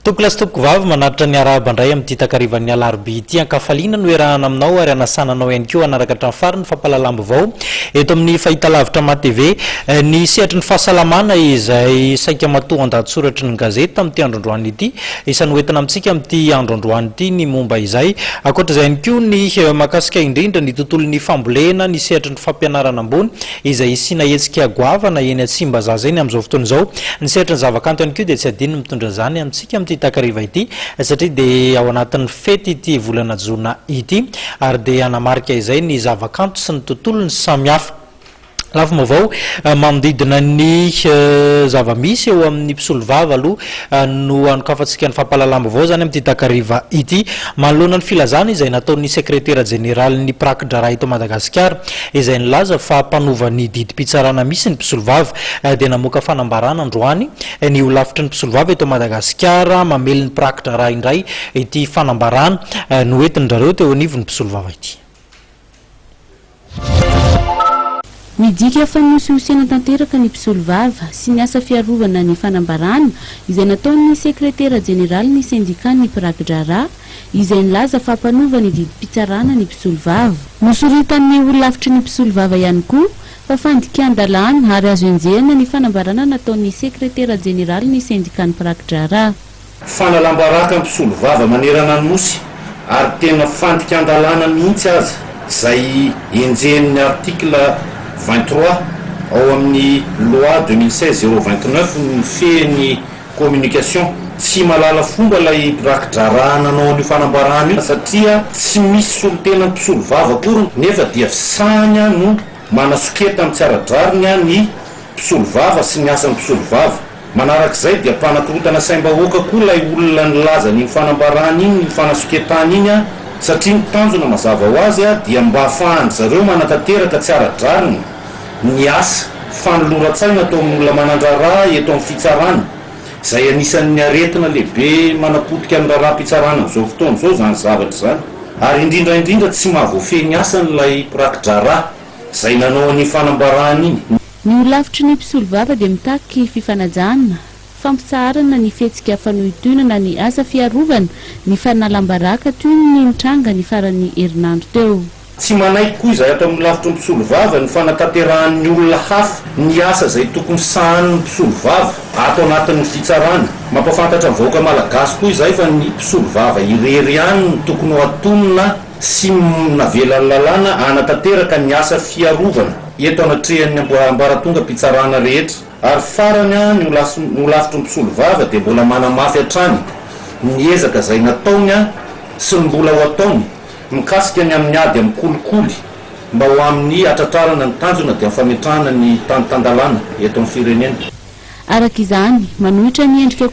Tokolas tokovavy manaritra ny arahaba-ndray amin'ny takarivan'ny alarobia ity ankafaliana no erahana aminao ary anasananao ihany koa anaraka hatramin'ny farany fampalalambo vao eto amin'ny fahitalavitra ma-TV ny sehatry ny fahasalamana izay saika matoa an-dahatsoratra ny gazety tamin'ity androany ity isany hoentina amintsika amin'ity androany ity ny momba izay ankoatr'izay ihany koa ny mahakasika indrindra ny tontolon'ny fambolena ny sehatry ny fampianarana ambony izay sina hetsika goavana eny atsimba zaza eny amin'izao fotoana izao ny sehatry ny zavakanto ihany koa dia tsy adino mitondra zany amintsika takariva ity satria dia ao anatin'ny fety ity volana jona ity ary dia anamarika izay ny zavakanto sy ny tontolony samihafa lafo mavao manodidina ny zavamisy eo amin'ny mpisolovava aloha no anokafantsika ny fampalalambo vao zany amin'ity takariva ity manoloana ny filazana izay nataon'ny sekretera jeneralin'ny mpiraki-draharaha eto Madagasikara izay nilaza fa mpanova ny didim-pitsarana misy ny mpisolovava dia namoaka fanambarana androany ny holafitry ny mpisolovava eto Madagasikara mamely ny mpiraki-draharaha indray ity fanambarana no entin'ndrareo teo anivon'ny mpisolovava ity. Midika fa nosihosiana tanteraka ny mpisolovava sy ny asa fiarovana ny fanambarana izay nataon'ny sekretera jeneralin'ny sendikan'ny mpiraki-draharaha izay nilaza fa mpanova ny didim-pitsarana ny mpisolovava. Nosoritan'ny holafitry ny mpisolovava ihany koa fa fandikan-dalàna ary azo enjehana ny fanambarana nataon'ny sekretera jeneralin'ny sendikan'ny mpiraki-draharaha. Fanalambaraka mpisolovava manerana ny nosy ary tena fandikan-dalàna mihitsy aza izay enjehan'ny artikla 23 ao amin'ny loi 2016-029 ny fehiny communication tsy malala fomba lay mpiraki-draharaha nanao an'io fanambarana io satria tsy misy solotena mpisolovava akory nefa dia fisahanya no manasoketa amin'ny tsara-drariny ny mpisolovava sy ny asan'ny mpisolovava. Manarak'izay dia mpanakorotana saim-bahoaka koa lay olona nilaza ny fanambarana iny ny fanasoketana iny satria ny tanjona mazava ho azy dia mba ahafahany zareo manatanteraka tsara-drariny ny asa fanoloran-tsaina atao amin'ny olona manandraraha eto amin'ny fitsarana izay anisan'ny aretina lehibe manapotika amin'ny raharaha-pitsarana amin'izao fotoana izao zany zavatra zany ary indrindraindrindra tsy mahavoafeny asa n'ilay mpiraki-draharaha izay nanao any fanambarana iny. Ny holafitry ny mpisolovava dia mitaky fifanajana fampitsaharana ny fihetsika fanohitonana ny asa fiarovana ny fanalambaraka toy ny mitranga ny faran'ny herinandro teo. Tsy manaiky koa izay ato amin'ny lafitry ny mpisolovava ny fanatanterahany olona hafa ny asa izay tokony sahan'ny mpisolovava ato anatin'ny fitsarana. Mampafantatra ny vahoaka malagasy koa izay fa ny mpisolovava irery ihany no tokony ho atonina sy navelan'ny lalàna anatanteraka ny asa fiarovana eto anatrehan'ny ambaratonga mpitsarana rehetra. Ary farany ny holafitry ny mpisolovava dia mbola manamafy hatrany ny ezaka izay nataony sy ny mbola ho ataony mikasika ny amin'ny ady amin'ny kolikoly mba ho amin'ny atratrarana ny tanjona dia fametrahana ny tantandalàna eto amin'ny firenena. Araka izany manohitra ny endrika